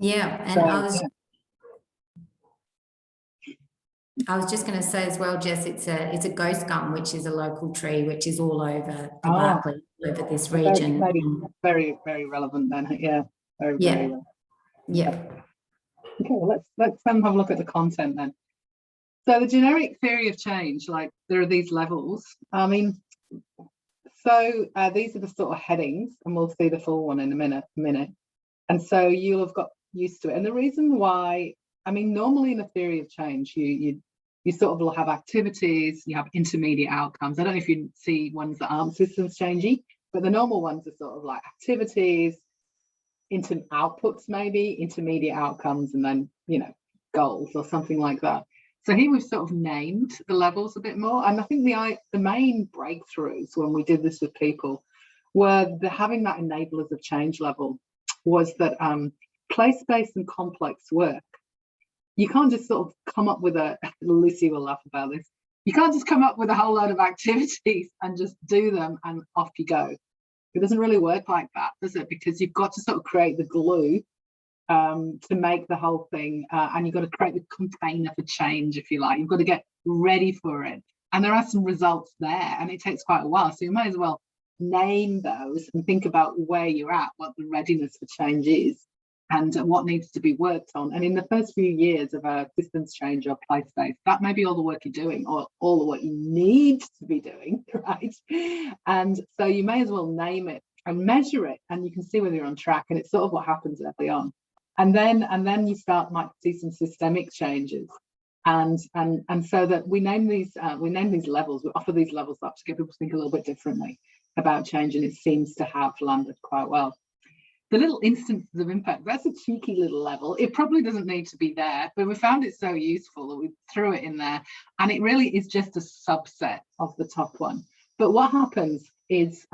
Yeah, and So, I was just going to say as well, Jess, it's a ghost gum, which is a local tree, which is all over the Barkly, over this region. Very, very relevant then. Yeah, very, yeah, very relevant. Yeah. Okay, well, let's have a look at the content then. So the generic theory of change, like there are these levels. I mean, so these are the sort of headings, and we'll see the full one in a minute. And so you'll have got used to it. And the reason why, I mean, normally in a theory of change, you sort of will have activities, you have intermediate outcomes. I don't know if you see ones that aren't systems changey, but the normal ones are sort of like activities, into outputs, maybe intermediate outcomes, and then, you know, goals or something like that. So here we've sort of named the levels a bit more. And I think the main breakthroughs when we did this with people were having that enablers of change level was that place-based and complex work, you can't just sort of come up with Lucy will laugh about this, you can't just come up with a whole load of activities and just do them and off you go. It doesn't really work like that, does it? Because you've got to sort of create the glue to make the whole thing, and you've got to create the container for change, if you like. You've got to get ready for it. And there are some results there, and it takes quite a while. So you might as well name those and think about where you're at, what the readiness for change is, and what needs to be worked on. And in the first few years of a systems change or place-based, that may be all the work you're doing, or all the work you need to be doing, right? And so you may as well name it and measure it, and you can see whether you're on track. And it's sort of what happens early on. And then you might see some systemic changes. And so that we name these levels, we offer these levels up to get people to think a little bit differently about change, and it seems to have landed quite well. The little instances of impact, that's a cheeky little level. It probably doesn't need to be there, but we found it so useful that we threw it in there. And it really is just a subset of the top one. But what happens is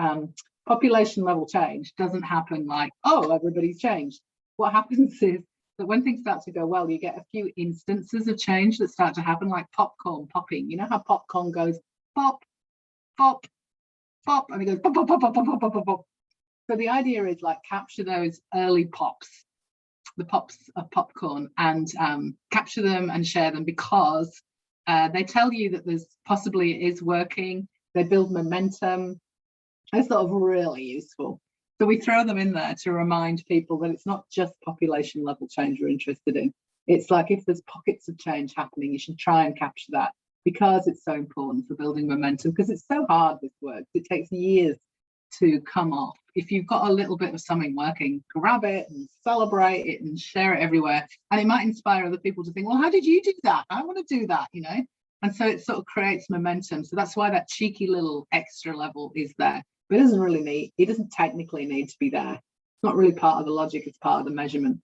population level change doesn't happen like, oh, everybody's changed. What happens is that when things start to go well, you get a few instances of change that start to happen, like popcorn popping. You know how popcorn goes pop, pop, pop, and it goes pop, pop, pop, pop, pop, pop, pop, pop. So the idea is like capture those early pops, the pops of popcorn, and capture them and share them, because they tell you that there's possibly it is working. They build momentum. It's sort of really useful. So we throw them in there to remind people that it's not just population level change we're interested in. It's like if there's pockets of change happening, you should try and capture that, because it's so important for building momentum, because it's so hard, this work. It takes years to come off. If you've got a little bit of something working, grab it and celebrate it and share it everywhere. And it might inspire other people to think, well, how did you do that? I want to do that, you know? And so it sort of creates momentum. So that's why that cheeky little extra level is there. But it doesn't technically need to be there. It's not really part of the logic, it's part of the measurement.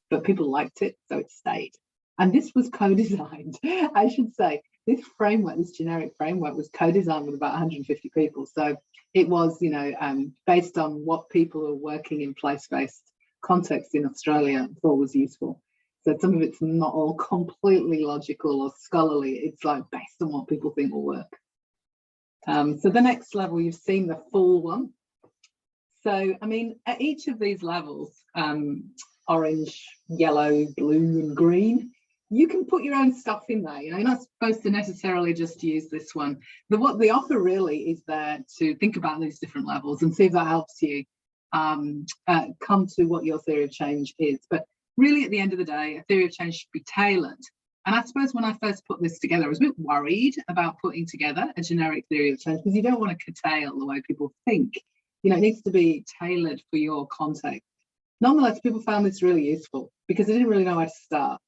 But people liked it, so it stayed. And this was co-designed, I should say. This framework, this generic framework, was co-designed with about 150 people. So it was, you know, based on what people are working in place-based context in Australia thought was useful. So some of it's not all completely logical or scholarly. It's like based on what people think will work. So the next level, you've seen the full one. So, I mean, at each of these levels, orange, yellow, blue, and green, you can put your own stuff in there. You know, you're not supposed to necessarily just use this one. What the offer really is there to think about these different levels and see if that helps you come to what your theory of change is. But really, at the end of the day, a theory of change should be tailored. And I suppose when I first put this together, I was a bit worried about putting together a generic theory of change, because you don't want to curtail the way people think. You know, it needs to be tailored for your context. Nonetheless, people found this really useful because they didn't really know where to start.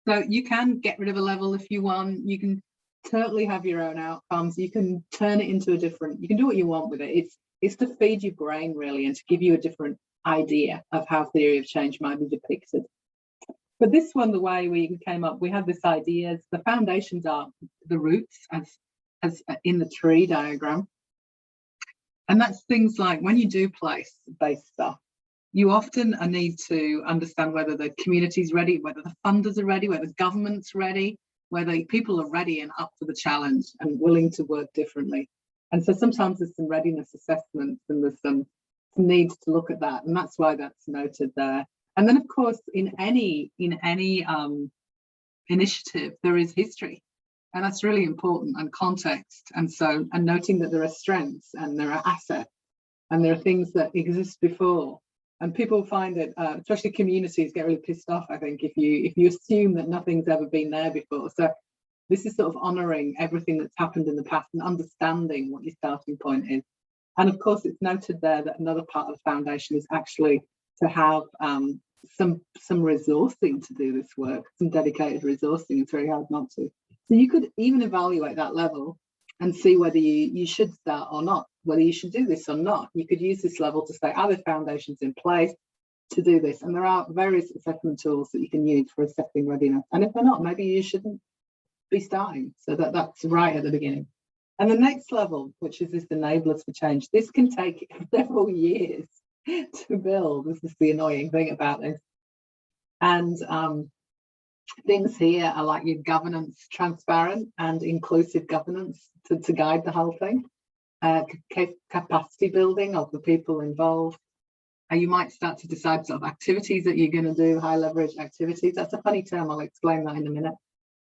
So you can get rid of a level if you want. You can totally have your own outcomes. You can turn it into you can do what you want with it. It's to feed your brain, really, and to give you a different idea of how theory of change might be depicted. But this one, the way we came up, we had this idea. The foundations are the roots, as in the tree diagram. And that's things like when you do place-based stuff, you often need to understand whether the community's ready, whether the funders are ready, whether the government's ready, whether people are ready and up for the challenge and willing to work differently. And so sometimes there's some readiness assessments and there's some needs to look at that. And that's why that's noted there. And then, of course, in any initiative, there is history. And that's really important, and context. And so, and noting that there are strengths and there are assets and there are things that exist before. And people find it, especially communities, get really pissed off, I think, if you assume that nothing's ever been there before. So this is sort of honouring everything that's happened in the past and understanding what your starting point is. And of course, it's noted there that another part of the foundation is actually to have some resourcing to do this work, some dedicated resourcing. It's very hard not to. So you could even evaluate that level and see whether you should start or not, whether you should do this or not. You could use this level to say, are there foundations in place to do this? And there are various assessment tools that you can use for assessing readiness. And if they're not, maybe you shouldn't be starting. So that's right at the beginning. And the next level, which is this enablers for change, this can take several years to build. This is the annoying thing about this. And things here are like your governance, transparent and inclusive governance to guide the whole thing, capacity building of the people involved. And you might start to decide sort of activities that you're going to do, high leverage activities. That's a funny term, I'll explain that in a minute.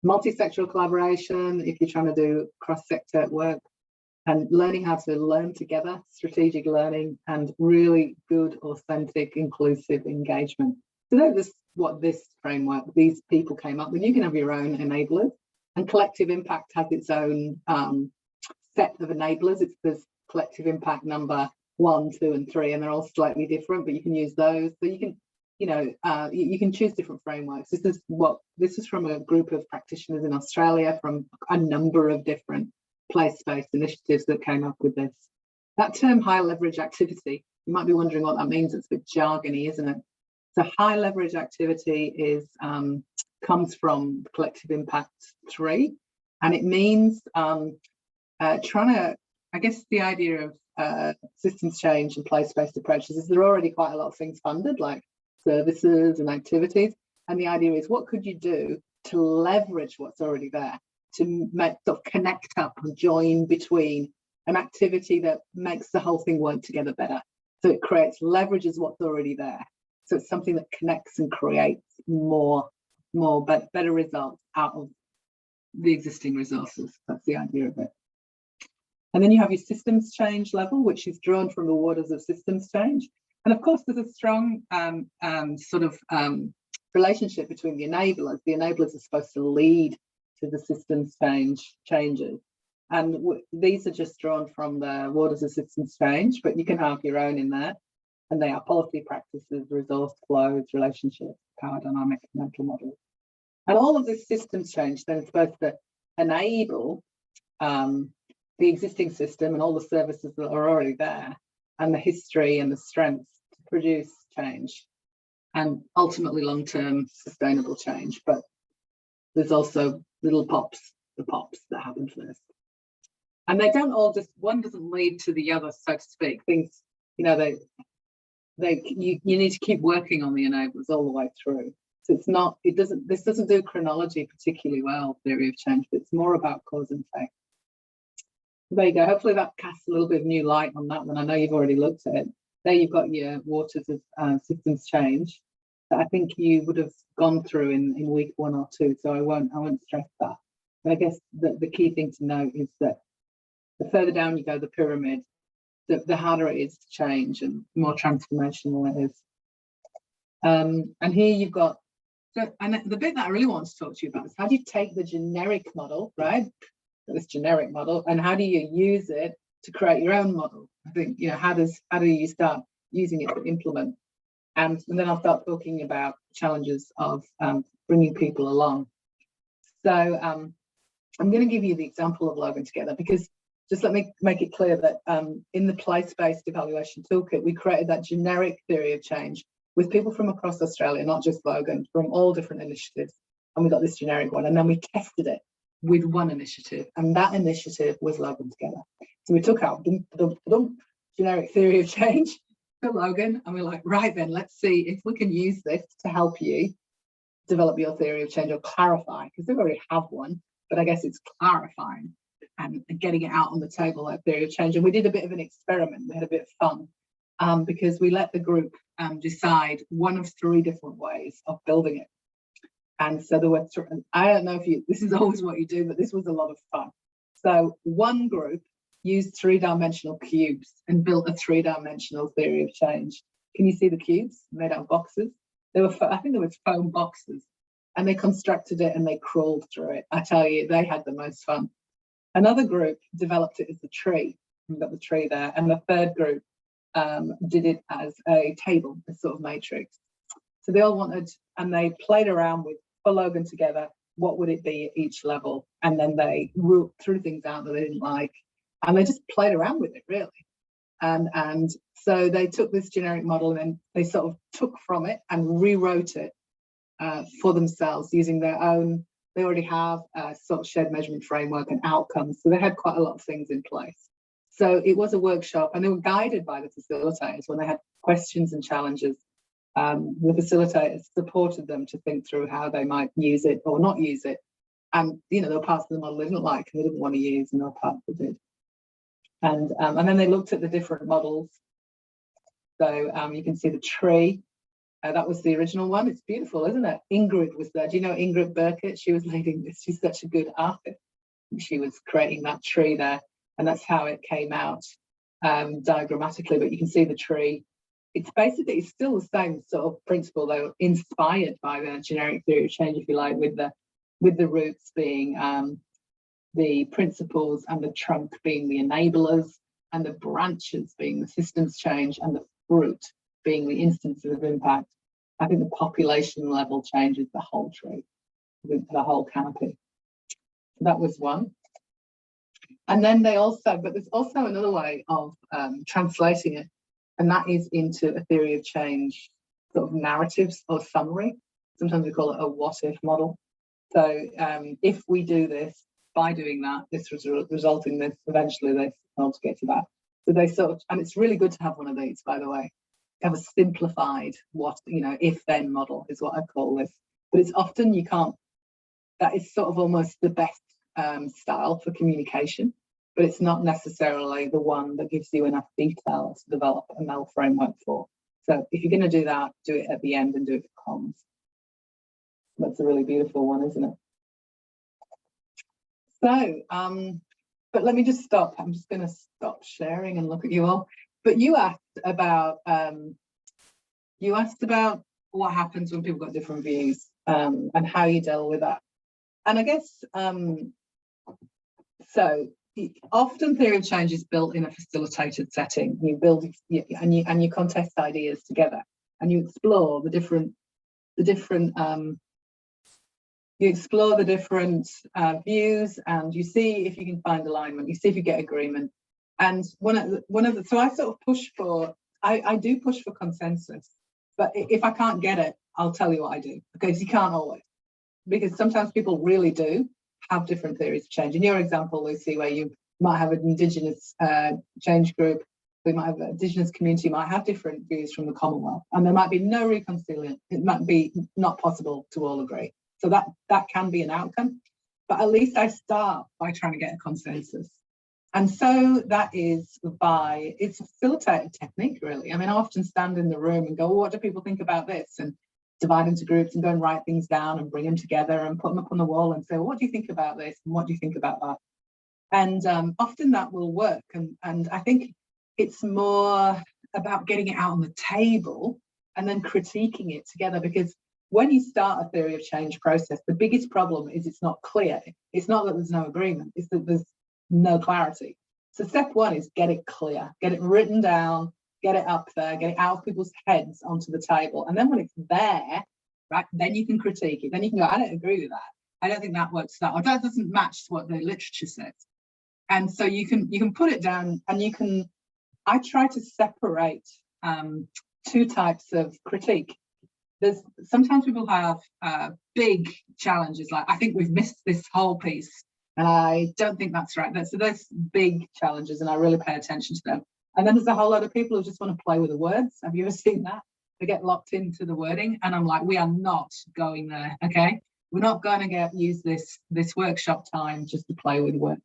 Multi-sectoral collaboration, if you're trying to do cross-sector work, and learning how to learn together, strategic learning, and really good, authentic, inclusive engagement. So that's what this framework, these people came up with. You can have your own enablers, and collective impact has its own set of enablers. There's collective impact number 1, 2, and 3, and they're all slightly different, but you can use those. So you can, you can choose different frameworks. This is from a group of practitioners in Australia from a number of different place-based initiatives that came up with this. That term high leverage activity, you might be wondering what that means. It's a bit jargony, isn't it? So high leverage activity is comes from collective impact 3, and it means trying to, I guess the idea of systems change and place-based approaches is there are already quite a lot of things funded, like services and activities, and the idea is what could you do to leverage what's already there, to make sort of connect up and join between an activity that makes the whole thing work together better. So it creates, leverages what's already there. So it's something that connects and creates better results out of the existing resources. That's the idea of it. And then you have your systems change level, which is drawn from the waters of systems change. And of course, there's a strong relationship between the enablers. The enablers are supposed to lead to the systems changes. And these are just drawn from the waters of systems change, but you can have your own in there. And they are policy practices, resource flows, relationships, power dynamics, mental models. And all of this systems change then is supposed to enable the existing system and all the services that are already there, and the history and the strengths to produce change and ultimately long-term sustainable change. But there's also little pops that happen first. And they don't all just, one doesn't lead to the other, so to speak. Things, you need to keep working on the enablers all the way through. So it's not, this doesn't do chronology particularly well, theory of change, but it's more about cause and effect. There you go. Hopefully that casts a little bit of new light on that one. I know you've already looked at it. There you've got your waters of systems change that I think you would have gone through in week 1 or 2. So I won't stress that. But I guess the key thing to note is that the further down you go the pyramid, the harder it is to change and more transformational it is. And here you've got, and the bit that I really want to talk to you about is how do you take the generic model, right? This generic model, and how do you use it to create your own model? I think, how do you start using it to implement? And then I'll start talking about challenges of bringing people along. So I'm going to give you the example of Logan Together, because just let me make it clear that in the place-based evaluation toolkit, we created that generic theory of change with people from across Australia, not just Logan, from all different initiatives. And we got this generic one, and then we tested it with one initiative, and that initiative was Logan Together. So we took out the generic theory of change for Logan, and we're like, right then, let's see if we can use this to help you develop your theory of change or clarify, because they already have one, but I guess it's clarifying and getting it out on the table, that theory of change. And we did a bit of an experiment. We had a bit of fun because we let the group decide one of 3 different ways of building it. And so there were, I don't know if this is always what you do, but this was a lot of fun. So one group used 3-dimensional cubes and built a 3-dimensional theory of change. Can you see the cubes made out of boxes? They were, I think there was foam boxes, and they constructed it and they crawled through it. I tell you, they had the most fun. Another group developed it as a tree. We've got the tree there. And the third group did it as a table, a sort of matrix. So they all wanted, and they played around with, for Logan together, what would it be at each level? And then they threw things out that they didn't like, and they just played around with it, really. And so they took this generic model and then they sort of took from it and rewrote it for themselves using their own. They already have a sort of shared measurement framework and outcomes, so they had quite a lot of things in place. So it was a workshop, and they were guided by the facilitators when they had questions and challenges. The facilitators supported them to think through how they might use it or not use it. And, you know, there were parts of the model they didn't like and they didn't want to use, and there were parts they did. And then they looked at the different models. So you can see the tree. That was the original one. It's beautiful, isn't it? Ingrid was there. Do you know Ingrid Burkett? She was leading this. She's such a good artist. She was creating that tree there, and that's how it came out diagrammatically. But you can see the tree. It's basically, it's still the same sort of principle, though, inspired by the generic theory of change, if you like, with the roots being the principles, and the trunk being the enablers, and the branches being the systems change, and the fruit being the instances of impact. I think the population level changes the whole tree, the whole canopy. That was one. And then they also, but there's also another way of translating it, and that is into a theory of change sort of narratives or summary. Sometimes we call it a what-if model. So if we do this, by doing that, this will result in this, eventually this, I'll get to that. So they sort of, and it's really good to have one of these, by the way, have a simplified what, you know, if-then model is what I call this. But it's often you can't, that is sort of almost the best style for communication, but it's not necessarily the one that gives you enough detail to develop a ML framework for. So if you're going to do that, do it at the end and do it for comms. That's a really beautiful one, isn't it? So, but let me just stop. I'm just going to stop sharing and look at you all. But you asked about what happens when people got different views and how you deal with that. And I guess so. Often theory of change is built in a facilitated setting. You build and you contest ideas together, and you explore the different views, and you see if you can find alignment. You see if you get agreement. And so I sort of push for. I do push for consensus, but if I can't get it, I'll tell you what I do, because you can't always, because sometimes people really do have different theories of change. In your example, Lucy, where you might have an Indigenous change group, we might have an Indigenous community, might have different views from the Commonwealth, and there might be no reconciliation. It might be not possible to all agree. So that can be an outcome, but at least I start by trying to get a consensus. And so that is it's a facilitated technique, really. I mean, I often stand in the room and go, well, what do people think about this? And divide into groups and go and write things down and bring them together and put them up on the wall and say, well, what do you think about this? And what do you think about that? And often that will work. And I think it's more about getting it out on the table and then critiquing it together, because when you start a theory of change process, the biggest problem is it's not clear. It's not that there's no agreement, it's that there's no clarity. So step one is get it clear, get it written down, get it up there, get it out of people's heads onto the table. And then when it's there, right, then you can critique it. Then you can go, I don't agree with that. I don't think that works, or that doesn't match what the literature says. And so you can put it down, and I try to separate two types of critique. There's sometimes people have big challenges, like I think we've missed this whole piece, and I don't think that's right. So there's big challenges, and I really pay attention to them. And then there's a whole lot of people who just want to play with the words. Have you ever seen that? They get locked into the wording, and I'm like, we are not going there, okay? We're not going to use this workshop time just to play with words.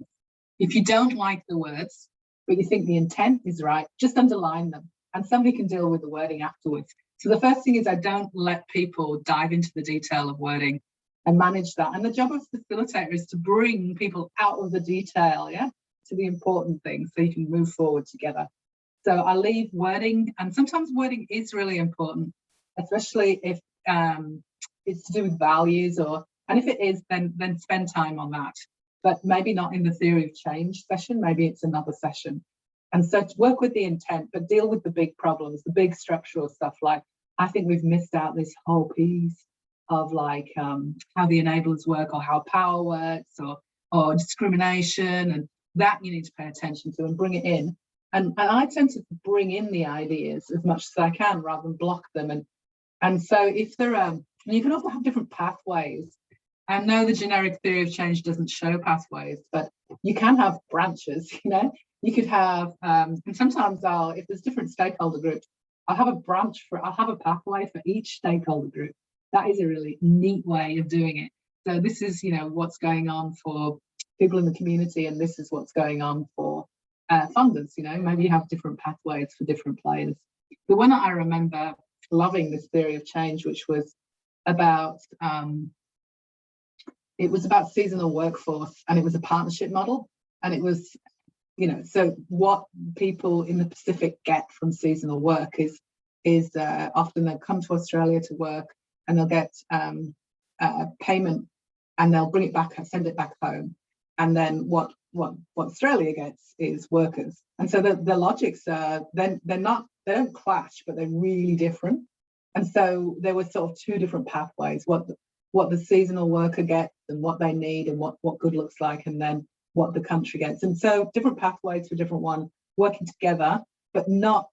If you don't like the words, but you think the intent is right, just underline them, and somebody can deal with the wording afterwards. So the first thing is I don't let people dive into the detail of wording and manage that. And the job of facilitator is to bring people out of the detail, yeah, to the important things so you can move forward together. So I leave wording, and sometimes wording is really important, especially if it's to do with values, and if it is, then spend time on that. But maybe not in the theory of change session, maybe it's another session. And so to work with the intent, but deal with the big problems, the big structural stuff. Like, I think we've missed out this whole piece of like how the enablers work, or how power works, or discrimination, and that you need to pay attention to and bring it in. And I tend to bring in the ideas as much as I can rather than block them. And so if there are, you can also have different pathways. I know the generic theory of change doesn't show pathways, but you can have branches, you know. You could have, and sometimes if there's different stakeholder groups, I'll have a pathway for each stakeholder group. That is a really neat way of doing it. So this is, you know, what's going on for people in the community, and this is what's going on for funders. You know, maybe you have different pathways for different players. The one that I remember loving, this theory of change, which was about, it was about seasonal workforce, and it was a partnership model, and it was, you know, so what people in the Pacific get from seasonal work is often they'll come to Australia to work, and they'll get payment, and they'll bring it back, send it back home, and then what Australia gets is workers. And so the logics are they don't clash, but they're really different. And so there were sort of two different pathways: what the seasonal worker gets and what they need, and what good looks like, and then what the country gets. And so different pathways for different one, working together, but not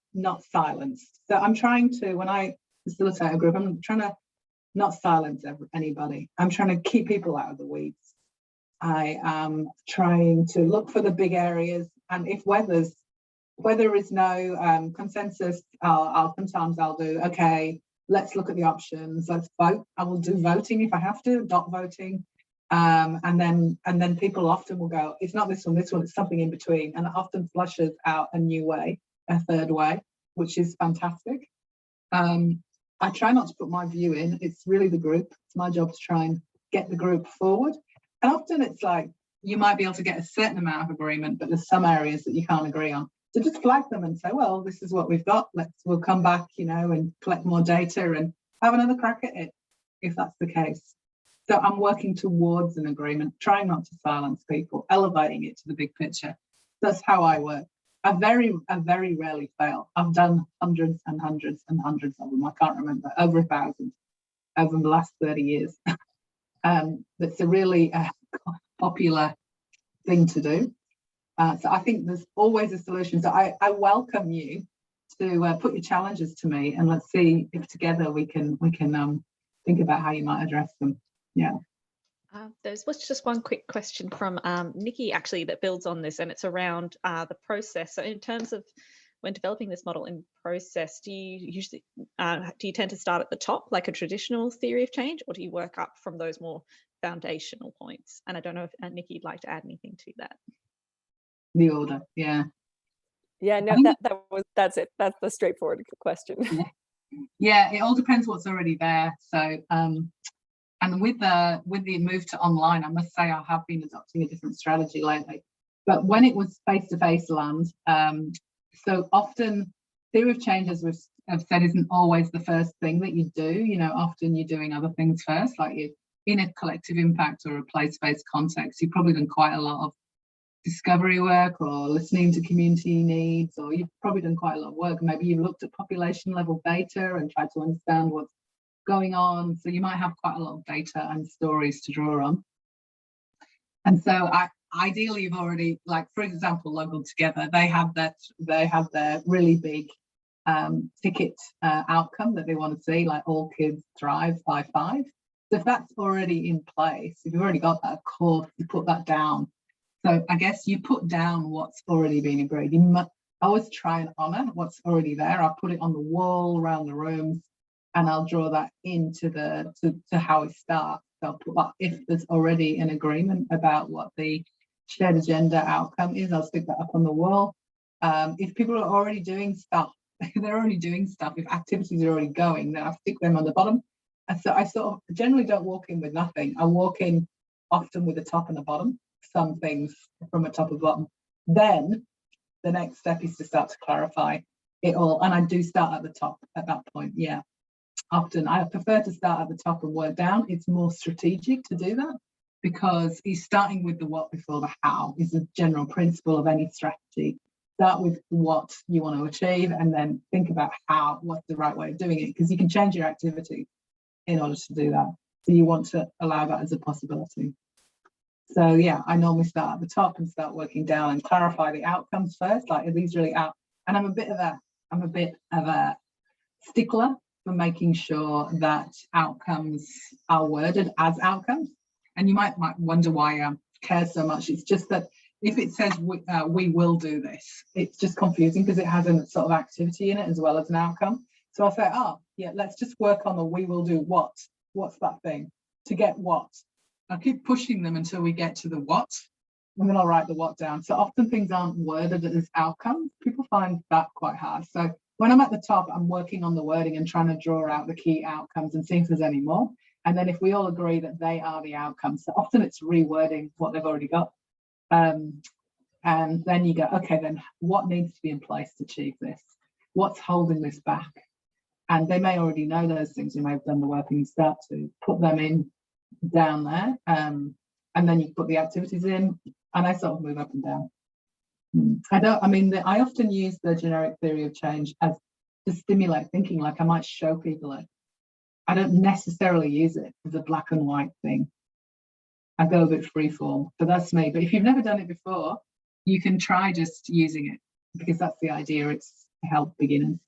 silenced. So I'm trying to, when I facilitate a group, I'm trying to not silence anybody. I'm trying to keep people out of the weeds. I am trying to look for the big areas, and if where there is no consensus, sometimes I'll do, okay, let's look at the options, let's vote. I will do voting if I have to, dot voting. And then people often will go, it's not this one, it's something in between, and it often flushes out a new way, a third way, which is fantastic. I try not to put my view in. It's really the group. It's my job to try and get the group forward. And often it's like, you might be able to get a certain amount of agreement, but there's some areas that you can't agree on. So just flag them and say, well, this is what we've got. We'll come back, you know, and collect more data and have another crack at it, if that's the case. So I'm working towards an agreement, trying not to silence people, elevating it to the big picture. That's how I work. I very rarely fail. I've done hundreds and hundreds and hundreds of them. I can't remember, over 1,000 over the last 30 years. That's a really popular thing to do. So I think there's always a solution. So I welcome you to put your challenges to me, and let's see if together we can think about how you might address them. Yeah. There was just one quick question from Nikki, actually, that builds on this, and it's around the process. So in terms of when developing this model in process, do you usually tend to start at the top, like a traditional theory of change, or do you work up from those more foundational points? And I don't know if Nikki, you'd like to add anything to that. The order, yeah. Yeah, no, that's it. That's the straightforward question. Yeah, it all depends what's already there. So and with the move to online, I must say I have been adopting a different strategy lately. But when it was face-to-face land, so often theory of change, as I've said, isn't always the first thing that you do. You know, often you're doing other things first, like you're in a collective impact or a place-based context. You've probably done quite a lot of discovery work or listening to community needs, or you've probably done quite a lot of work. Maybe you've looked at population level data and tried to understand what's going on. So you might have quite a lot of data and stories to draw on. And so ideally you've already, like, for example, Local Together, they have their really big ticket outcome that they want to see, like all kids thrive by 5. So if that's already in place, if you've already got that, of course, you put that down. So I guess you put down what's already been agreed. You must always try and honour what's already there. I'll put it on the wall around the rooms, and I'll draw that into to how it starts. So I'll put that, if there's already an agreement about what the shared agenda outcome is, I'll stick that up on the wall. If people are already doing stuff they're already doing stuff, if activities are already going, then I stick them on the bottom. And so I sort of generally don't walk in with nothing. I walk in often with a top and a bottom, some things from a top and bottom. Then the next step is to start to clarify it all. And I do start at the top at that point. Yeah. Often I prefer to start at the top and work down. It's more strategic to do that because you're starting with the what before the how is the general principle of any strategy. Start with what you want to achieve and then think about how, what's the right way of doing it, because you can change your activity in order to do that. So you want to allow that as a possibility. So yeah, I normally start at the top and start working down and clarify the outcomes first. Like, are these really out? And I'm a bit of a stickler for making sure that outcomes are worded as outcomes. And you might wonder why I care so much. It's just that if it says we will do this, it's just confusing because it has a sort of activity in it as well as an outcome. So I'll say, oh yeah, let's just work on the we will do what. What's that thing? To get what? I'll keep pushing them until we get to the what, and then I'll write the what down. So often things aren't worded as outcomes. People find that quite hard. So when I'm at the top, I'm working on the wording and trying to draw out the key outcomes and see if there's any more. And then if we all agree that they are the outcomes, so often it's rewording what they've already got. And then you go, okay, then what needs to be in place to achieve this? What's holding this back? And they may already know those things. You may have done the work and you start to put them in down there. And then you put the activities in, and I sort of move up and down. I often use the generic theory of change as to stimulate thinking, like I might show people it. I don't necessarily use it as a black and white thing. I go a bit freeform, but that's me. But if you've never done it before, you can try just using it because that's the idea. It's to help beginners.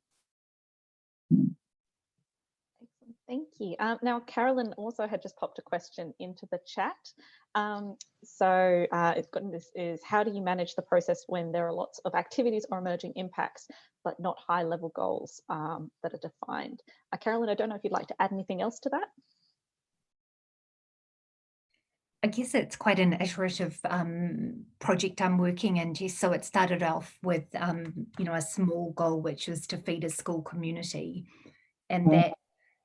Thank you. Now, Carolyn also had just popped a question into the chat. It's gotten this is, how do you manage the process when there are lots of activities or emerging impacts, but not high level goals that are defined? Carolyn, I don't know if you'd like to add anything else to that. I guess it's quite an iterative project I'm working in. So it started off with, a small goal, which was to feed a school community. And that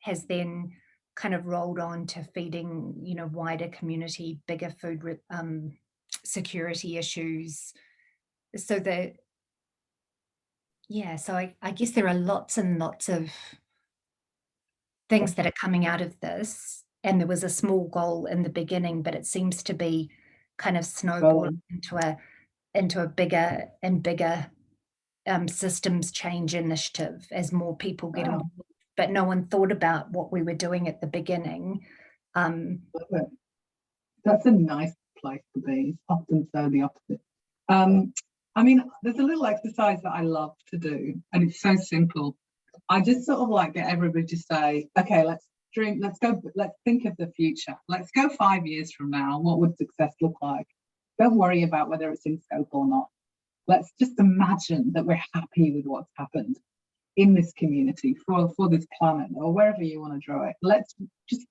has then kind of rolled on to feeding, wider community, bigger food security issues. So I guess there are lots and lots of things that are coming out of this. And there was a small goal in the beginning, but it seems to be kind of snowballing into a bigger and bigger systems change initiative as more people get involved. But no one thought about what we were doing at the beginning. That's a nice place to be. It's often so the opposite. There's a little exercise that I love to do, and it's so simple. I just sort of like get everybody to say, okay, let's think of the future. Let's go 5 years from now. What would success look like? Don't worry about whether it's in scope or not. Let's just imagine that we're happy with what's happened in this community for this planet or wherever you want to draw it. Let's just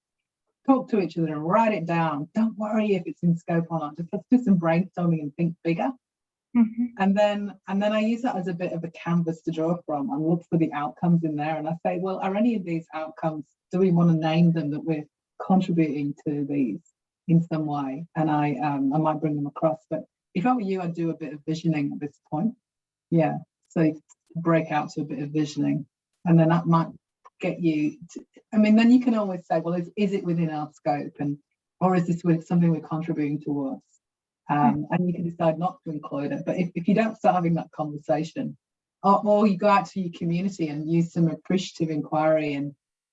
talk to each other and write it down. Don't worry if it's in scope or not. Let's do some brainstorming and think bigger. Mm-hmm. And then I use that as a bit of a canvas to draw from and look for the outcomes in there. And I say, well, are any of these outcomes, do we want to name them that we're contributing to these in some way? And I might bring them across. But if I were you, I'd do a bit of visioning at this point. Yeah. So break out to a bit of visioning, and then that might get you to, then you can always say, well, is it within our scope, or is this with something we're contributing towards? And you can decide not to include it. But if you don't start having that conversation, or you go out to your community and use some appreciative inquiry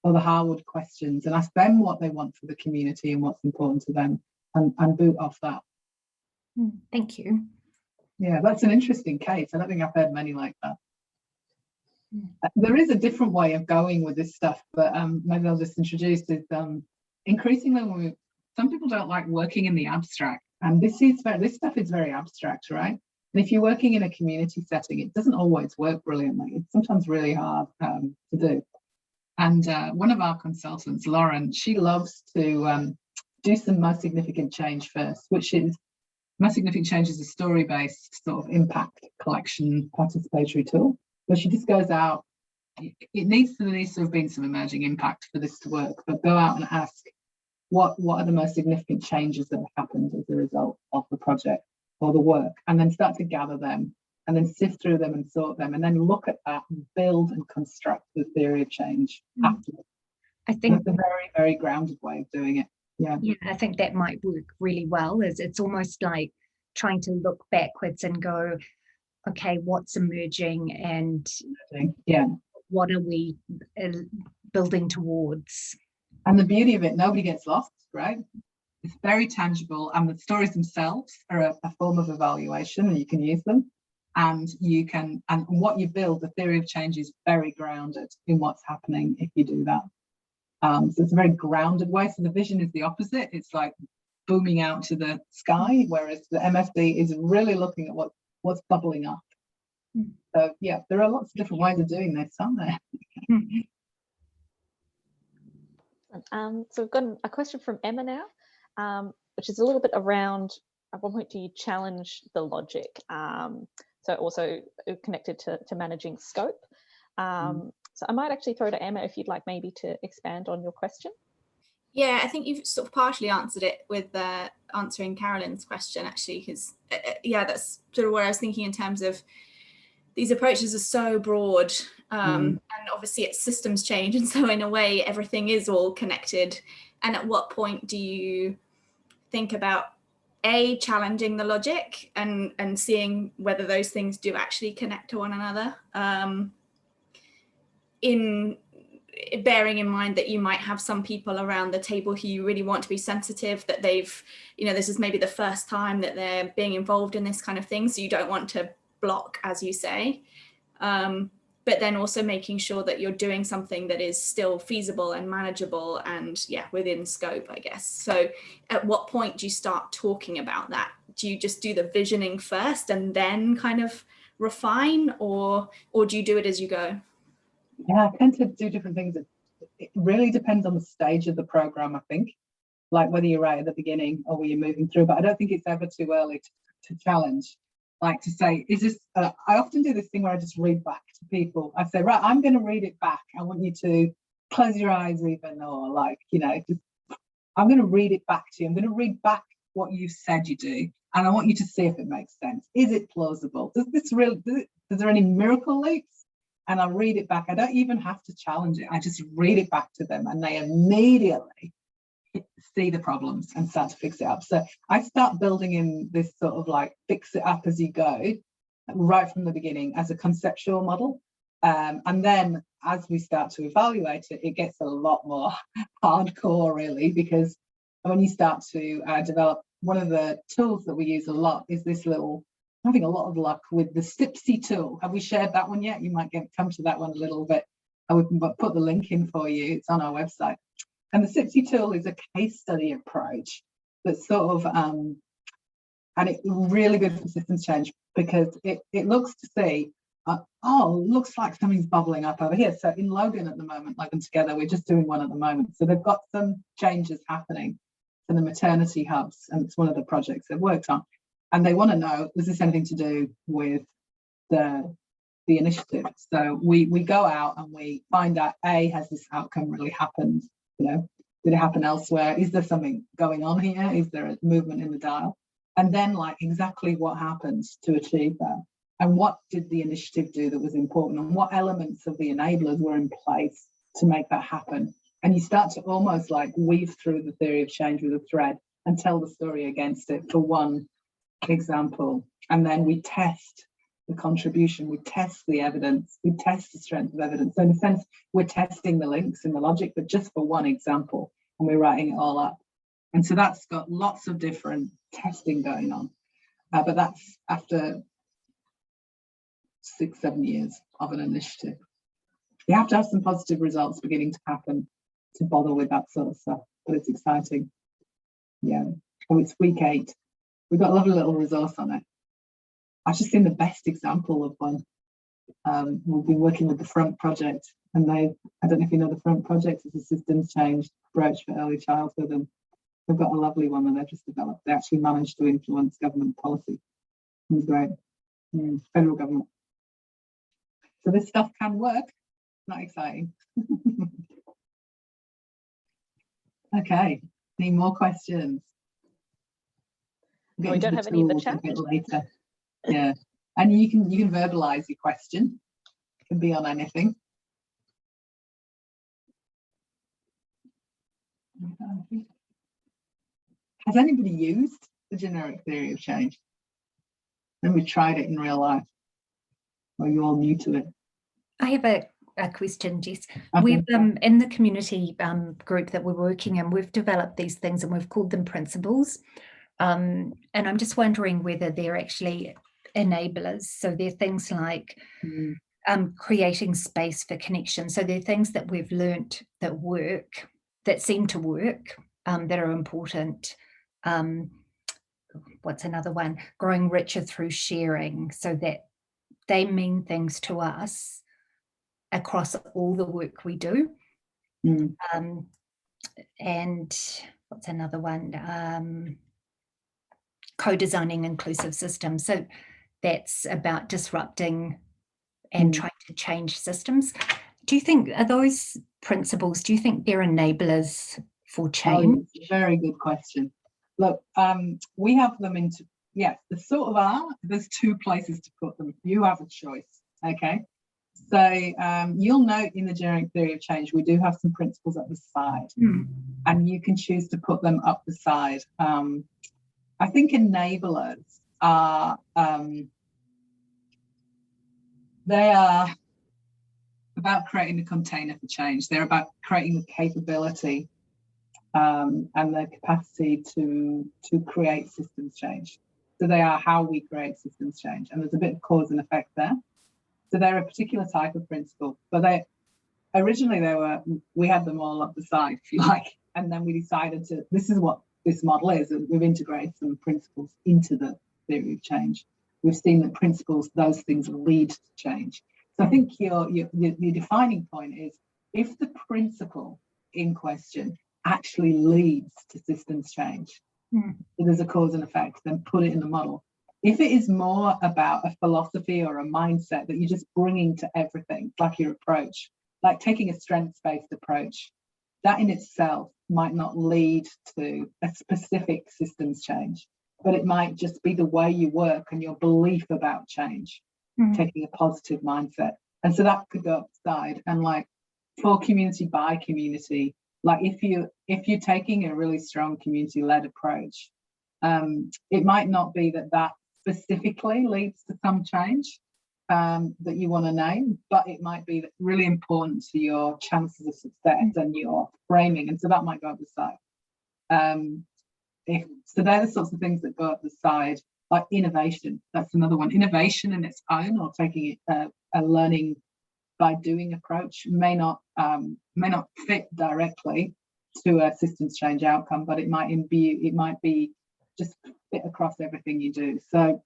or the Harwood questions and ask them what they want for the community and what's important to them, and boot off that. Thank you. Yeah, that's an interesting case. I don't think I've heard many like that. There is a different way of going with this stuff, but maybe I'll just introduce it. Increasingly, some people don't like working in the abstract, and this stuff is very abstract, right? And if you're working in a community setting, it doesn't always work brilliantly. It's sometimes really hard to do. And one of our consultants, Lauren, she loves to do some most significant change first, which is most significant change is a story-based sort of impact collection participatory tool. But she just goes out it needs to have been some emerging impact for this to work, but go out and ask what are the most significant changes that have happened as a result of the project or the work, and then start to gather them and then sift through them and sort them, and then look at that and build and construct the theory of change afterwards. I think it's a very, very grounded way of doing it. Yeah, I think that might work really well. It's almost like trying to look backwards and go, okay, what's emerging and what are we building towards? And the beauty of it, nobody gets lost, right? It's very tangible, and the stories themselves are a form of evaluation, and you can use them. And what you build, the theory of change, is very grounded in what's happening if you do that. So it's a very grounded way. So the vision is the opposite. It's like booming out to the sky, whereas the MFD is really looking at what's bubbling up. So yeah, there are lots of different ways of doing this, aren't there? So we've got a question from Emma now, which is a little bit around, at what point do you challenge the logic? So also connected to managing scope. So I might actually throw to Emma if you'd like maybe to expand on your question. Yeah, I think you've sort of partially answered it with answering Carolyn's question, actually, because yeah, that's sort of what I was thinking in terms of these approaches are so broad, and obviously it's systems change, and so in a way everything is all connected. And at what point do you think about challenging the logic and seeing whether those things do actually connect to one another, in bearing in mind that you might have some people around the table who you really want to be sensitive, that they've, this is maybe the first time that they're being involved in this kind of thing, so you don't want to block, as you say, but then also making sure that you're doing something that is still feasible and manageable and within scope, I guess. So at what point do you start talking about that? Do you just do the visioning first and then kind of refine, or do you do it as you go? Yeah, I tend to do different things. It really depends on the stage of the program, I think, like whether you're right at the beginning or where you're moving through, but I don't think it's ever too early to challenge. Like to say, is this, I often do this thing where I just read back to people. I say, right, I'm going to read it back. I want you to close your eyes even, or like, just, I'm going to read it back to you. I'm going to read back what you said you do. And I want you to see if it makes sense. Is it plausible? Is there any miracle leaps? And I'll read it back. I don't even have to challenge it. I just read it back to them and they immediately see the problems and start to fix it up. So I start building in this sort of like fix it up as you go right from the beginning as a conceptual model. And then as we start to evaluate it, it gets a lot more hardcore really, because when you start to develop, one of the tools that we use a lot is this little, having a lot of luck with the SIPSI tool. Have we shared that one yet? You might come to that one a little bit. I would put the link in for you. It's on our website. And the SIPSI tool is a case study approach that's sort of, and it's really good for systems change because it looks to see, looks like something's bubbling up over here. So in Logan at the moment, Logan Together, we're just doing one at the moment. So they've got some changes happening to the maternity hubs, and it's one of the projects they've worked on. And they want to know, is this anything to do with the initiative? So we go out and we find out, has this outcome really happened? Did it happen elsewhere? Is there something going on here? Is there a movement in the dial? And then like exactly what happens to achieve that? And what did the initiative do that was important? And what elements of the enablers were in place to make that happen? And you start to almost like weave through the theory of change with a thread and tell the story against it for one example. And then we test the contribution, we test the evidence, we test the strength of evidence. So in a sense, we're testing the links in the logic, but just for one example, and we're writing it all up. And so that's got lots of different testing going on. But that's after 6-7 years of an initiative. You have to have some positive results beginning to happen to bother with that sort of stuff, but it's exciting. Yeah, oh, it's week 8. We've got a lovely little resource on it. I've just seen the best example of one. We've been working with the Front Project, and I don't know if you know the Front Project, it's a systems change approach for early childhood, and they've got a lovely one that they've just developed. They actually managed to influence government policy. It was great. Federal government. So this stuff can work. Not exciting. Okay, any more questions? We don't have any in the chat. A bit later. Yeah, and you can verbalize your question. It can be on anything. Has anybody used the generic theory of change? And we tried it in real life. Or are you all new to it? I have a question, Jess. Okay. We've in the community group that we're working in, we've developed these things and we've called them principles. And I'm just wondering whether they're actually enablers. So they're things like creating space for connection. So they're things that we've learnt that work, that seem to work, that are important. What's another one? Growing richer through sharing, so that they mean things to us across all the work we do. And what's another one? Co-designing inclusive systems. So that's about disrupting and trying to change systems. Do you think, are those principles, do you think they're enablers for change? Oh, it's a very good question. Look, we have them into, yes, they sort of are. There's two places to put them. You have a choice, okay? So you'll note in the generic theory of change, we do have some principles at the side, and you can choose to put them up the side. I think enablers are, they are about creating a container for change. They're about creating the capability and the capacity to create systems change. So they are how we create systems change, and there's a bit of cause and effect there. So they're a particular type of principle, but they originally we had them all up the side, if you like, and then we decided to, this is what this model is, and we've integrated some principles into the theory of change. We've seen that principles, those things lead to change. So I think your defining point is, if the principle in question actually leads to systems change, so there's a cause and effect, then put it in the model. If it is more about a philosophy or a mindset that you're just bringing to everything, like your approach, like taking a strengths-based approach, that in itself might not lead to a specific systems change, but it might just be the way you work and your belief about change, taking a positive mindset. And so that could go upside, and like for community by community, like if you're taking a really strong community-led approach, it might not be that specifically leads to some change that you want to name, but it might be really important to your chances of success and your framing, and so that might go up the side. So they're the sorts of things that go up the side, like innovation. That's another one. Innovation in its own, or taking a learning by doing approach, may not fit directly to a systems change outcome, but it might be just fit across everything you do. So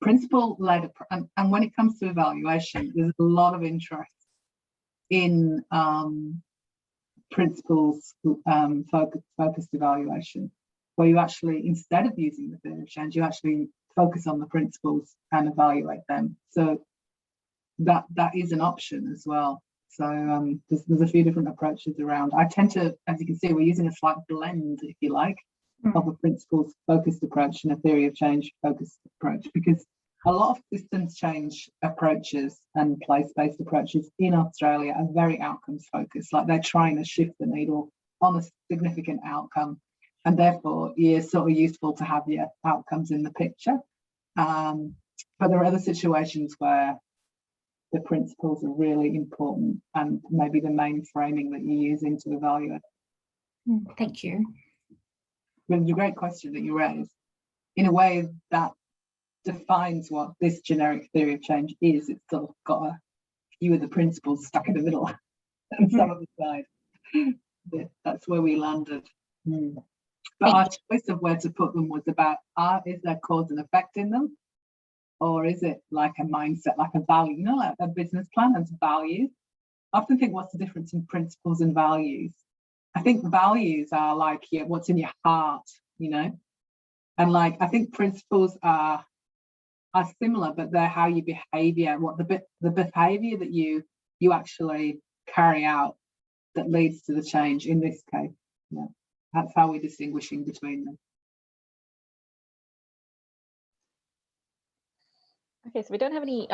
principle-led, and when it comes to evaluation, there's a lot of interest in principles focused evaluation, where you actually, instead of using the theory of change, you actually focus on the principles and evaluate them. So that is an option as well. So there's a few different approaches around. I tend to, as you can see, we're using a slight blend, if you like, of a principles focused approach and a theory of change focused approach, because a lot of systems change approaches and place-based approaches in Australia are very outcomes focused, like they're trying to shift the needle on a significant outcome, and therefore it's sort of useful to have your outcomes in the picture. But there are other situations where the principles are really important and maybe the main framing that you're using to evaluate. Thank you. But it's a great question that you raised. In a way that defines what this generic theory of change is. It's sort of got a few of the principles stuck in the middle and some of the side. That's where we landed. But our choice of where to put them was about, is there cause and effect in them? Or is it like a mindset, like a value, like a business plan has values? I often think, what's the difference in principles and values? I think values are like what's in your heart, and like I think principles are similar, but they're how you behave, what the behavior that you you actually carry out that leads to the change in this case. Yeah, that's how we're distinguishing between them. Okay, so we don't have any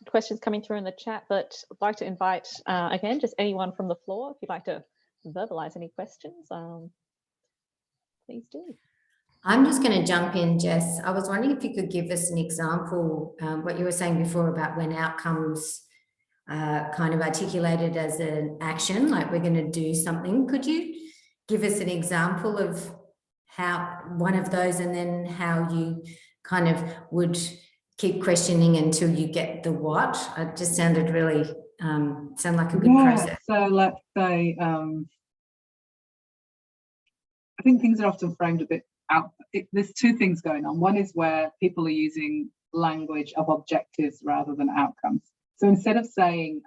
questions coming through in the chat, but I'd like to invite, again, just anyone from the floor, if you'd like to verbalize any questions, please do. I'm just going to jump in, Jess. I was wondering if you could give us an example, what you were saying before about when outcomes kind of articulated as an action, like we're going to do something. Could you give us an example of how one of those, and then how you kind of would keep questioning until you get the what? It just sounded really, sound like a good process. So let's say, I think things are often framed a bit out. There's two things going on. One is where people are using language of objectives rather than outcomes. So instead of saying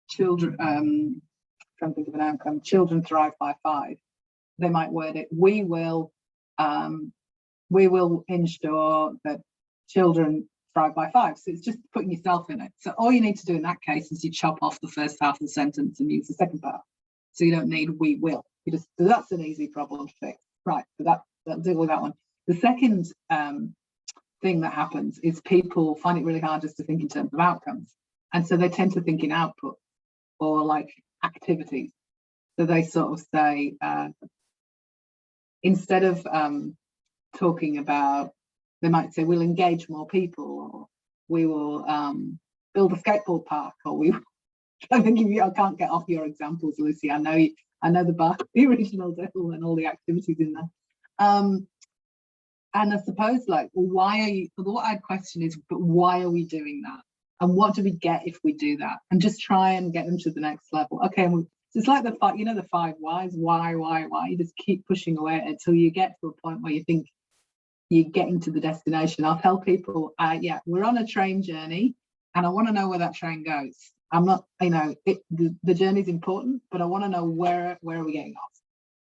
children, trying to think of an outcome, children thrive by 5, they might word it, we will ensure that children thrive by 5. So it's just putting yourself in it. So all you need to do in that case is you chop off the first half of the sentence and use the second part. So you don't need we will. You just, so that's an easy problem to fix. Right, so that'll deal with that one. The second thing that happens is people find it really hard just to think in terms of outcomes. And so they tend to think in output or like activities. So they sort of say, instead of talking about, they might say, we'll engage more people, or we will build a skateboard park, or we I'm thinking, I can't get off your examples, Lucy. I know the original devil and all the activities in there. And I suppose, like, well, why are you, what I'd question is, but why are we doing that? And what do we get if we do that? And just try and get them to the next level. Okay, so it's like the 5 whys, why? You just keep pushing away until you get to a point where you think you're getting to the destination. I'll tell people, yeah, we're on a train journey and I want to know where that train goes. I'm not, the journey's important, but I want to know where are we getting off?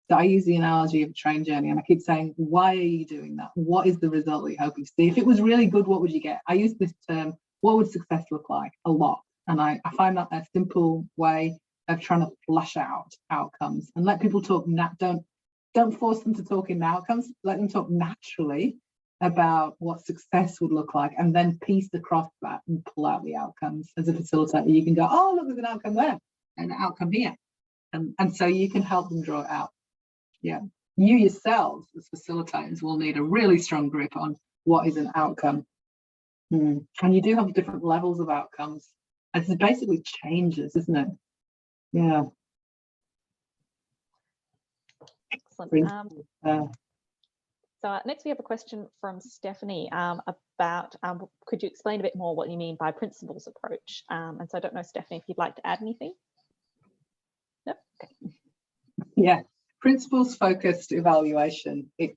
So I use the analogy of a train journey, and I keep saying, why are you doing that? What is the result that you're hoping to see? If it was really good, what would you get? I use this term, what would success look like? A lot. And I find that a simple way of trying to flush out outcomes and let people talk. Don't force them to talk in outcomes. Let them talk naturally about what success would look like, and then piece across that and pull out the outcomes. As a facilitator, you can go, oh, look, there's an outcome there and an outcome here. And so you can help them draw it out. Yeah, you yourselves as facilitators will need a really strong grip on what is an outcome. And you do have different levels of outcomes. It's basically changes, isn't it? Yeah. Excellent. So next we have a question from Stephanie about, could you explain a bit more what you mean by principles approach? And so I don't know, Stephanie, if you'd like to add anything. No? Okay. Yeah. Principles focused evaluation. It's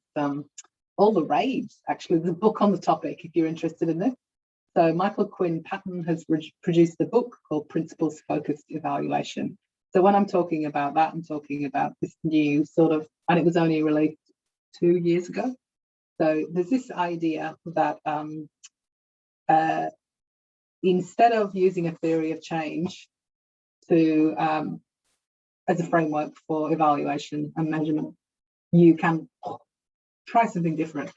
all the rage, actually. There's a book on the topic if you're interested in this. So Michael Quinn Patton has produced a book called Principles Focused Evaluation. So when I'm talking about that, I'm talking about this new sort of, and it was only released 2 years ago. So there's this idea that instead of using a theory of change to as a framework for evaluation and measurement, you can try something different.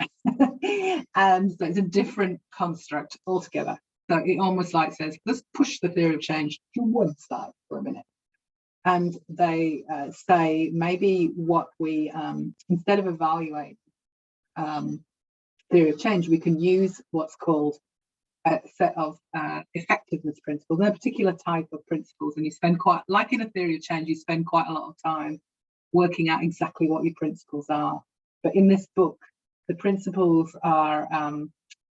And so it's a different construct altogether. So it almost like says, let's push the theory of change to one side for a minute. And they say maybe what we, instead of evaluate theory of change, we can use what's called a set of effectiveness principles, and a particular type of principles. And you spend quite, like in a theory of change, you spend quite a lot of time working out exactly what your principles are. But in this book, the principles are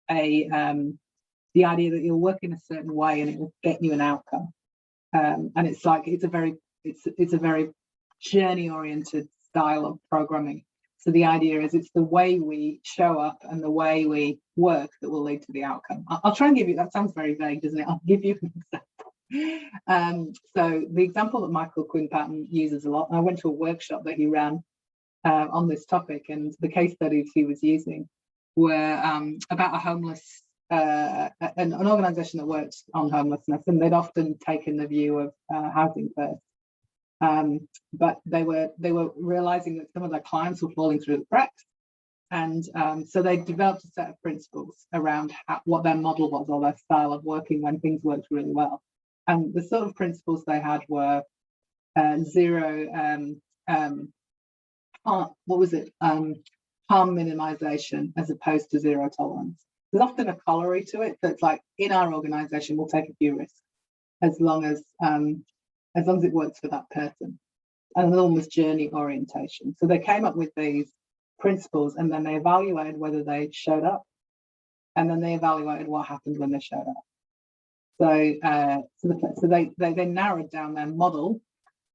the idea that you'll work in a certain way and it will get you an outcome. And it's like, it's a very journey-oriented style of programming. So the idea is it's the way we show up and the way we work that will lead to the outcome. I'll try and give you, that sounds very vague, doesn't it? I'll give you an example. So the example that Michael Quinn Patton uses a lot, and I went to a workshop that he ran on this topic, and the case studies he was using were about a homeless an organisation that worked on homelessness, and they'd often taken the view of housing first. But they were realising that some of their clients were falling through the cracks, and so they developed a set of principles around what their model was, or their style of working when things worked really well. And the sort of principles they had were zero, harm minimization as opposed to zero tolerance. There's often a corollary to it, so it's like, in our organisation, we'll take a few risks as long as it works for that person. And an almost journey orientation. So they came up with these principles, and then they evaluated whether they showed up, and then they evaluated what happened when they showed up. So they narrowed down their model,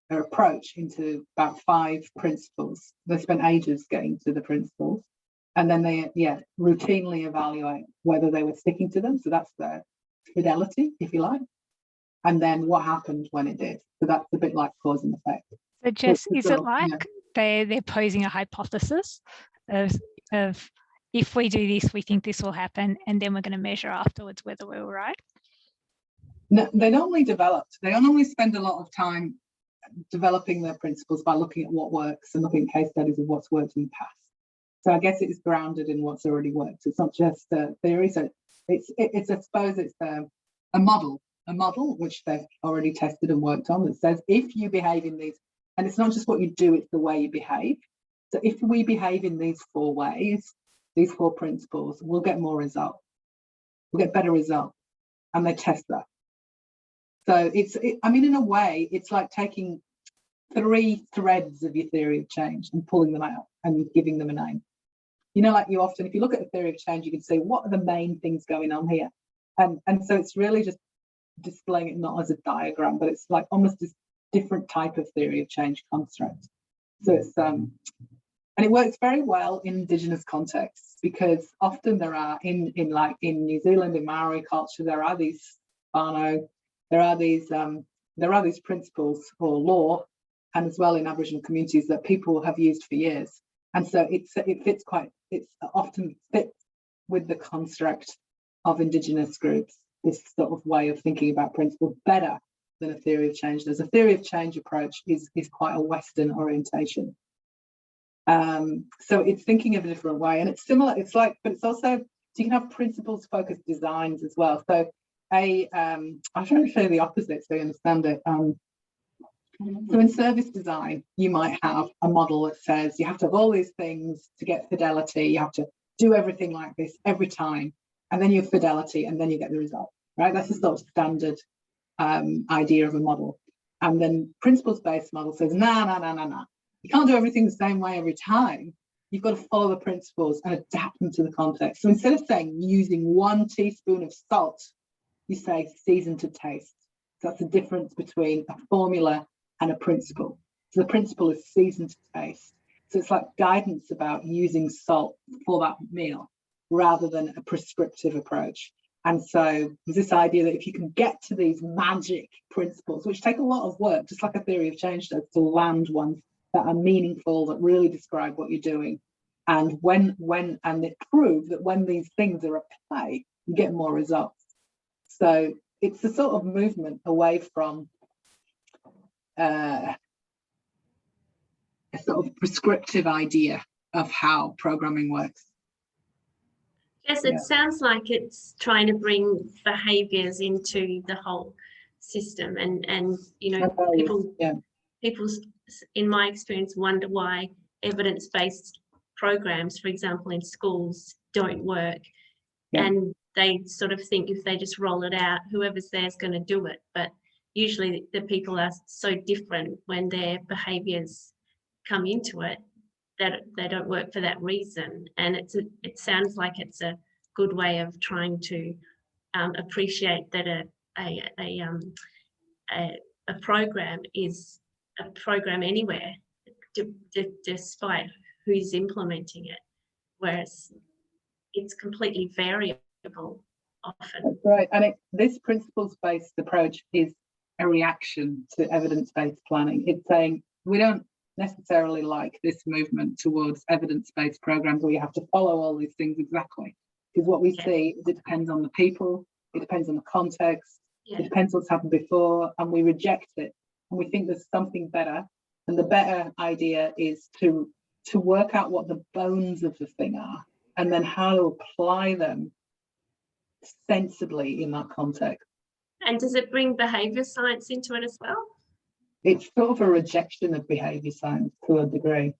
their approach, into about 5 principles. They spent ages getting to the principles, and then they routinely evaluate whether they were sticking to them. So that's their fidelity, if you like, and then what happened when it did. So that's a bit like cause and effect. So Jess, is it like they're posing a hypothesis of if we do this, we think this will happen, and then we're going to measure afterwards whether we were right? No, they normally spend a lot of time developing their principles by looking at what works and looking at case studies of what's worked in the past. So I guess it's grounded in what's already worked. It's not just a theory. So it's I suppose it's a model which they've already tested and worked on, that says if you behave in these, and it's not just what you do, it's the way you behave. So if we behave in these 4 ways, these 4 principles, we'll get more results. We'll get better results. And they test that. So I mean, in a way, it's like taking 3 threads of your theory of change and pulling them out and giving them a name. You know, like you often, if you look at a theory of change, you can say, what are the main things going on here? And so it's really just displaying it not as a diagram, but it's like almost this different type of theory of change construct. So it's and it works very well in Indigenous contexts, because often there are in New Zealand, in Maori culture, there are these whānau, there are these principles or law, and as well in Aboriginal communities, that people have used for years. And so it often fits with the construct of Indigenous groups, this sort of way of thinking about principles, better than a theory of change. There's a theory of change approach is quite a Western orientation. So it's thinking of a different way, and it's similar. It's like, but it's also, so you can have principles focused designs as well. So I'm trying to show you the opposite so you understand it. So in service design, you might have a model that says you have to have all these things to get fidelity. You have to do everything like this every time, and then you have fidelity, and then you get the result, right? That's a sort of standard idea of a model. And then principles-based model says, no. You can't do everything the same way every time. You've got to follow the principles and adapt them to the context. So instead of saying using 1 teaspoon of salt, you say season to taste. So that's the difference between a formula and a principle. So the principle is season to taste. So it's like guidance about using salt for that meal rather than a prescriptive approach. And so there's this idea that if you can get to these magic principles, which take a lot of work, just like a theory of change does, to land ones that are meaningful, that really describe what you're doing, and and it proves that when these things are at play, you get more results. So it's a sort of movement away from a sort of prescriptive idea of how programming works. Yes, it sounds like it's trying to bring behaviours into the whole system, and you know, people in my experience wonder why evidence-based programs, for example, in schools don't work, and they sort of think if they just roll it out, whoever's there is going to do it. But usually the people are so different when their behaviours come into it that they don't work for that reason. And it sounds like it's a good way of trying to appreciate that a program is a program anywhere, despite who's implementing it, whereas it's completely variable often. That's right. And this principles-based approach is a reaction to evidence-based planning. It's saying we don't necessarily like this movement towards evidence-based programs where you have to follow all these things exactly. because what we see is it depends on the people, it depends on the context, it depends what's happened before, and we reject it, and we think there's something better. And the better idea is to work out what the bones of the thing are, and then how to apply them sensibly in that context. And does it bring behaviour science into it as well? It's sort of a rejection of behaviour science to a degree.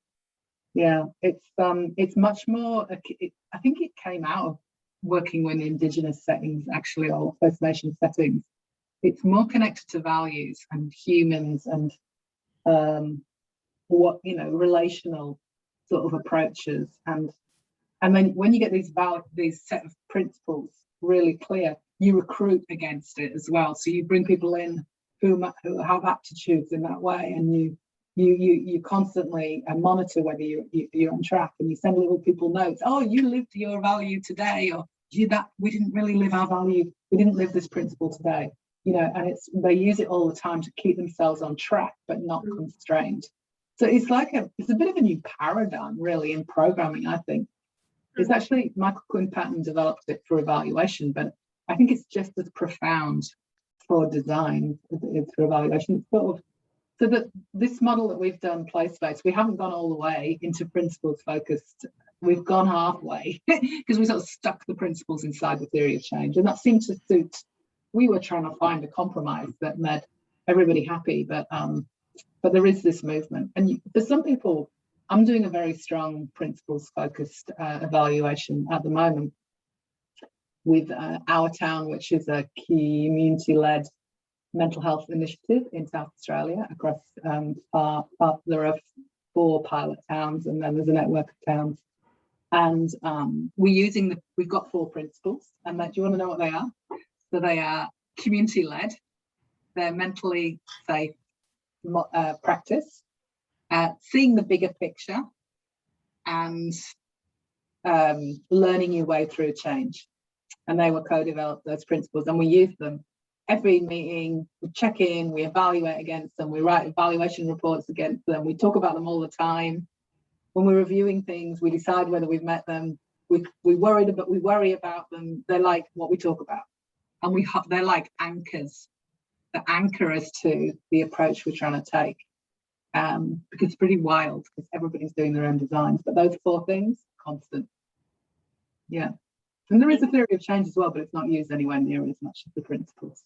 Yeah, it's much more. I think it came out of working with Indigenous settings, actually, or First Nation settings. It's more connected to values and humans and what, you know, relational sort of approaches, and then when you get these set of principles really clear, you recruit against it as well. So you bring people in who have aptitudes in that way, and you constantly monitor whether you're on track, and you send little people notes. Oh, you lived your value today, or we didn't really live our value. We didn't live this principle today. You know, and they use it all the time to keep themselves on track, but not constrained. So it's a bit of a new paradigm, really, in programming. I think it's actually Michael Quinn Patton developed it for evaluation, but I think it's just as profound for design as it is for evaluation. It's sort of, so that this model that we've done, place-based, we haven't gone all the way into principles focused. We've gone halfway because we sort of stuck the principles inside the theory of change, and that seemed to suit. We were trying to find a compromise that made everybody happy, but there is this movement, and for some people, I'm doing a very strong principles-focused evaluation at the moment with Our Town, which is a community-led mental health initiative in South Australia across there are 4 pilot towns, and then there's a network of towns, and we've got 4 principles, and do you want to know what they are? So they are community-led, they're mentally safe practice, seeing the bigger picture, and learning your way through change. And they were co-developed, those principles, and we use them every meeting. We check in, we evaluate against them, we write evaluation reports against them, we talk about them all the time. When we're reviewing things, we decide whether we've met them. We worry about them. They're like what we talk about, and they're like anchors that anchor us to the approach we're trying to take. Because it's pretty wild, because everybody's doing their own designs, but those 4 things, constant. Yeah. And there is a theory of change as well, but it's not used anywhere near as much as the principles.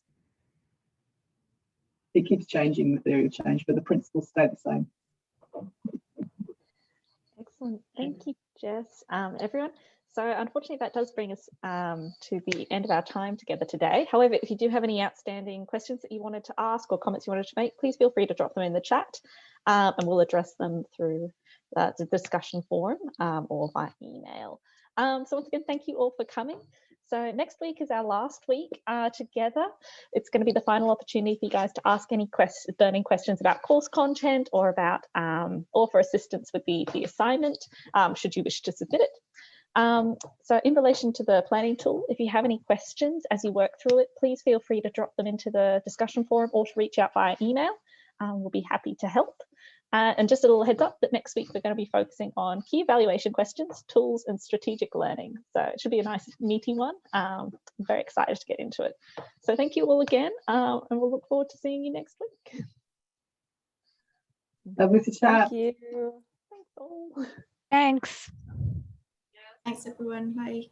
It keeps changing, the theory of change, but the principles stay the same. Excellent. Thank you, Jess. Everyone. So unfortunately, that does bring us to the end of our time together today. However, if you do have any outstanding questions that you wanted to ask or comments you wanted to make, please feel free to drop them in the chat, and we'll address them through the discussion forum or by email. So once again, thank you all for coming. So next week is our last week together. It's going to be the final opportunity for you guys to ask any burning questions about course content or about or for assistance with the assignment, should you wish to submit it. So in relation to the planning tool, if you have any questions as you work through it, please feel free to drop them into the discussion forum or to reach out via email. We'll be happy to help. And just a little heads up that next week we're going to be focusing on key evaluation questions, tools, and strategic learning. So it should be a nice meaty one. I'm very excited to get into it. So thank you all again, and we'll look forward to seeing you next week. Lovely to chat. Thank you. Thanks all. Thanks. Thanks everyone. Bye.